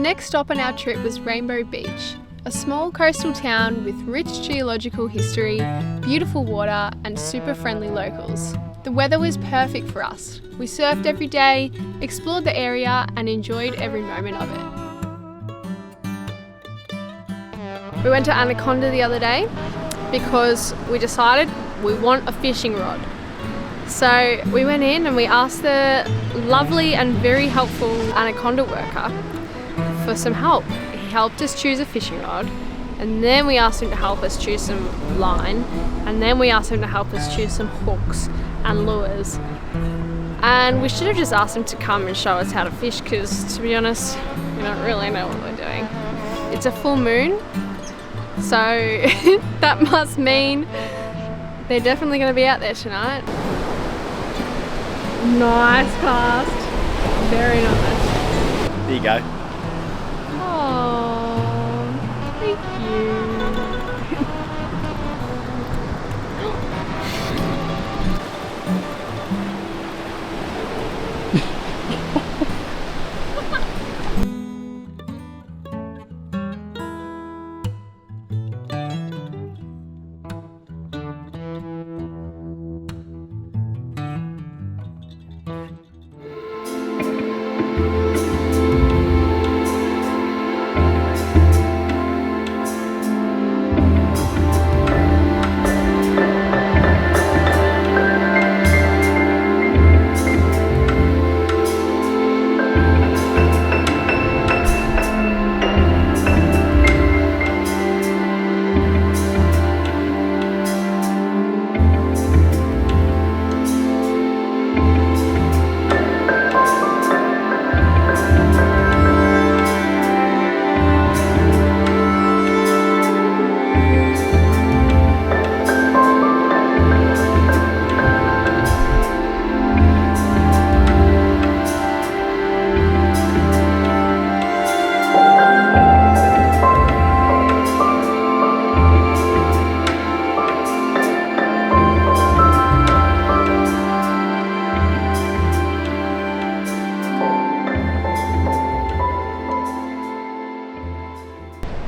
next stop on our trip was Rainbow Beach, a small coastal town with rich geological history, beautiful water and super friendly locals. The weather was perfect for us. We surfed every day, explored the area and enjoyed every moment of it. We went to Anaconda the other day because we decided we want a fishing rod. So we went in and we asked the lovely and very helpful Anaconda worker for some help. He helped us choose a fishing rod, and then we asked him to help us choose some line, and then we asked him to help us choose some hooks and lures. And we should have just asked him to come and show us how to fish because, to be honest, we don't really know what we're doing. It's a full moon, so that must mean they're definitely going to be out there tonight. Nice cast. Very nice. There you go. Oh, thank you.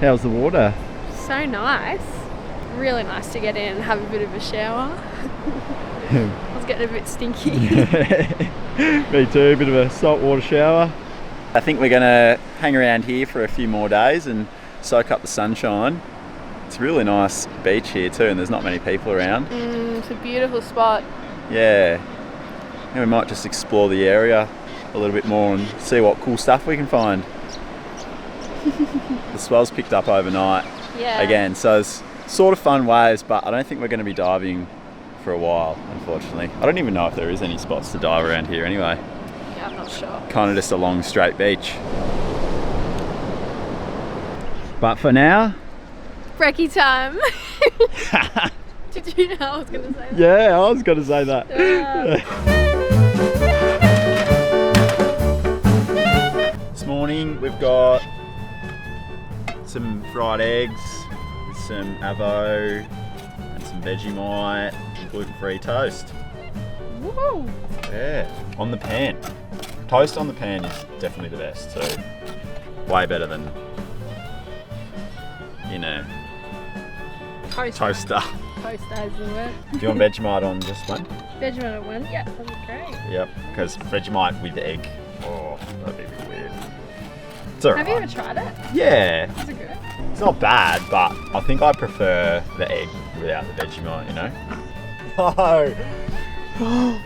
How's the water? So nice. Really nice to get in and have a bit of a shower. I was getting a bit stinky. Me too, a bit of a saltwater shower. I think we're going to hang around here for a few more days and soak up the sunshine. It's a really nice beach here too, and there's not many people around. It's a beautiful spot. Yeah. And we might just explore the area a little bit more and see what cool stuff we can find. The swell's picked up overnight again, so it's sort of fun waves, but I don't think we're going to be diving for a while, unfortunately. I don't even know if there is any spots to dive around here anyway. Yeah, I'm not sure. Kind of just a long straight beach. But for now... Brekkie time! Did you know I was going to say that? Yeah, I was going to say that. This morning we've got some fried eggs with some avo and some Vegemite and gluten-free toast. Woo! Yeah, on the pan. Toast on the pan is definitely the best too. Way better than in a toaster. Toaster is the word. Do you want Vegemite on this one? Vegemite on one? Yeah, that'd be great. Yep, because Vegemite with egg. Oh, that'd be a bit weird. It's alright. Have you ever tried it? Yeah. Is it good? It's not bad, but I think I prefer the egg without the Vegemite, you know? No! Oh.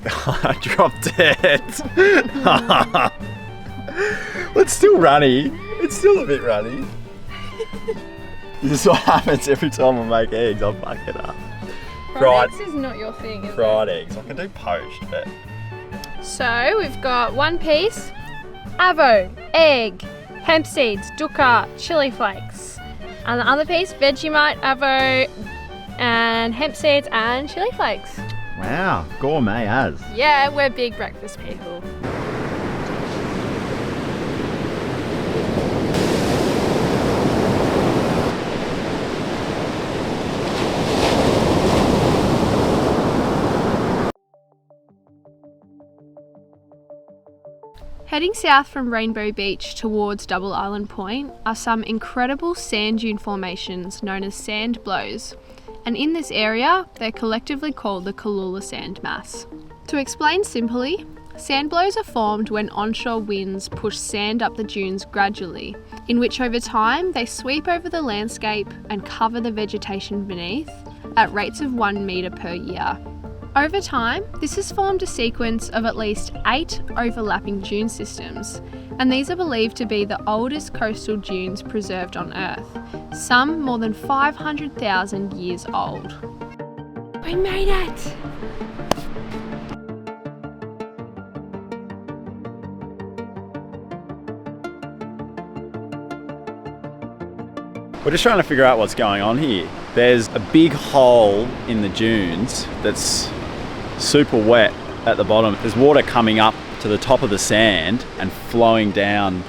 I dropped it! Well, it's still runny. It's still a bit runny. This is what happens every time I make eggs. I'll fuck it up. Fried eggs is not your thing, is Fried eggs. I can do poached, but... So we've got one piece, avo, egg, hemp seeds, dukkha, chili flakes. And the other piece, Vegemite, avo, and hemp seeds and chili flakes. Wow, gourmet as. Yeah, we're big breakfast people. Heading south from Rainbow Beach towards Double Island Point are some incredible sand dune formations known as sand blows, and in this area they're collectively called the Cooloola Sand Mass. To explain simply, sand blows are formed when onshore winds push sand up the dunes gradually, in which over time they sweep over the landscape and cover the vegetation beneath at rates of 1 metre per year. Over time, this has formed a sequence of at least 8 overlapping dune systems, and these are believed to be the oldest coastal dunes preserved on Earth, some more than 500,000 years old. We made it! We're just trying to figure out what's going on here. There's a big hole in the dunes that's super wet at the bottom. There's water coming up to the top of the sand and flowing down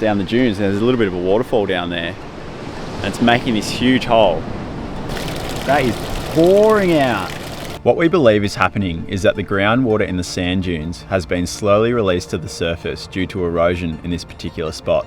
the dunes. There's a little bit of a waterfall down there, and it's making this huge hole. That is pouring out. What we believe is happening is that the groundwater in the sand dunes has been slowly released to the surface due to erosion in this particular spot.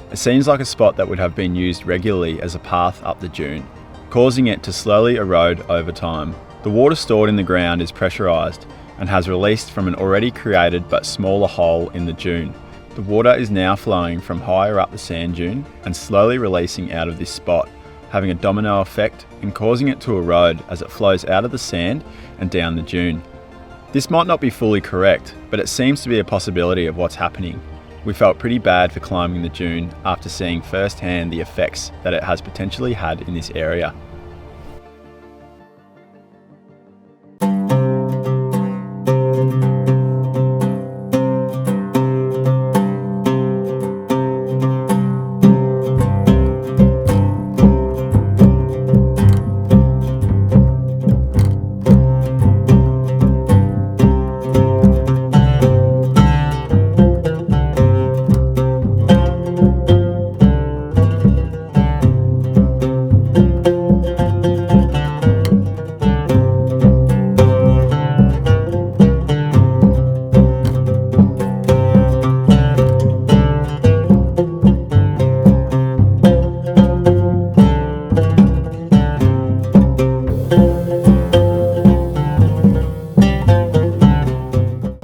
It seems like a spot that would have been used regularly as a path up the dune, causing it to slowly erode over time. The water stored in the ground is pressurised and has released from an already created but smaller hole in the dune. The water is now flowing from higher up the sand dune and slowly releasing out of this spot, having a domino effect and causing it to erode as it flows out of the sand and down the dune. This might not be fully correct, but it seems to be a possibility of what's happening. We felt pretty bad for climbing the dune after seeing firsthand the effects that it has potentially had in this area.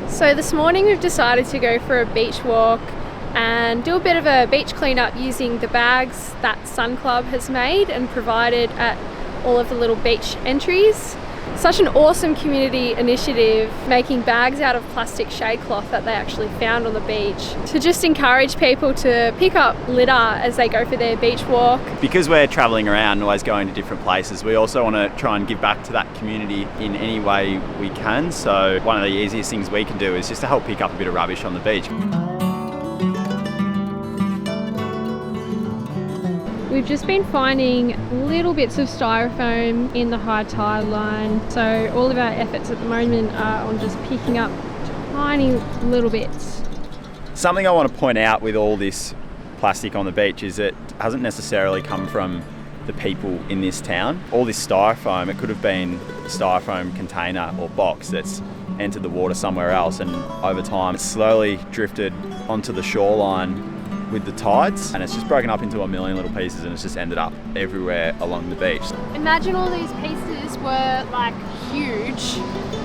So this morning we've decided to go for a beach walk and do a bit of a beach cleanup using the bags that Sun Club has made and provided at all of the little beach entries. Such an awesome community initiative, making bags out of plastic shade cloth that they actually found on the beach to just encourage people to pick up litter as they go for their beach walk. Because we're travelling around and always going to different places, we also want to try and give back to that community in any way we can. So one of the easiest things we can do is just to help pick up a bit of rubbish on the beach. We've just been finding little bits of styrofoam in the high tide line, so all of our efforts at the moment are on just picking up tiny little bits. Something I want to point out with all this plastic on the beach is it hasn't necessarily come from the people in this town. All this styrofoam, it could have been a styrofoam container or box that's entered the water somewhere else, and over time it's slowly drifted onto the shoreline with the tides, and it's just broken up into a million little pieces, and it's just ended up everywhere along the beach. Imagine all these pieces were like huge,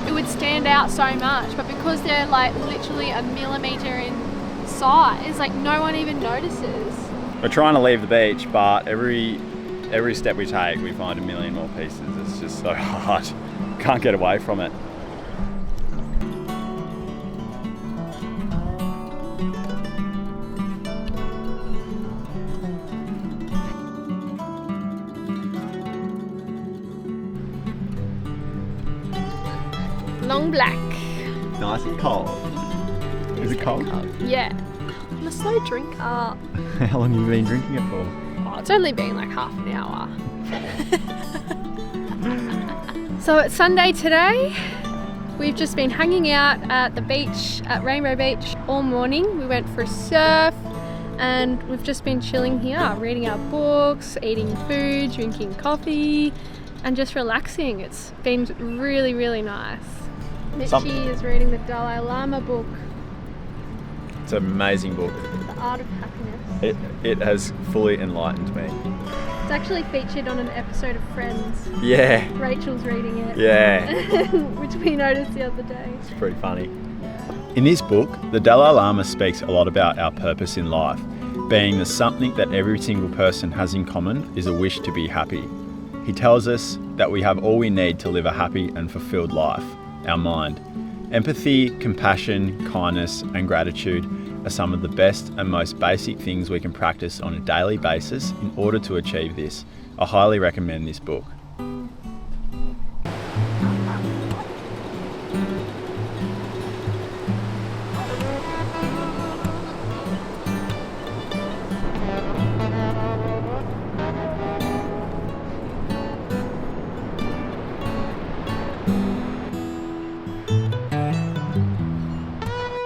it would stand out so much, but because they're like literally a millimetre in size, like no one even notices. We're trying to leave the beach, but every step we take we find a million more pieces. It's just so hard. Can't get away from it. Long black. Nice and cold. Is it cold? Yeah. I'm a slow drinker. How long have you been drinking it for? Oh, it's only been like half an hour. So it's Sunday today. We've just been hanging out at the beach at Rainbow Beach all morning. We went for a surf and we've just been chilling here, reading our books, eating food, drinking coffee and just relaxing. It's been really, really nice. Mitchie is reading the Dalai Lama book. It's an amazing book. The Art of Happiness. It has fully enlightened me. It's actually featured on an episode of Friends. Yeah. Rachel's reading it. Yeah. Which we noticed the other day. It's pretty funny. In this book, the Dalai Lama speaks a lot about our purpose in life, being that something that every single person has in common is a wish to be happy. He tells us that we have all we need to live a happy and fulfilled life, our mind. Empathy, compassion, kindness, and gratitude are some of the best and most basic things we can practice on a daily basis in order to achieve this. I highly recommend this book.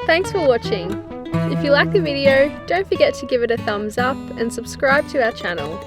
Thanks for watching. If you like the video, don't forget to give it a thumbs up and subscribe to our channel.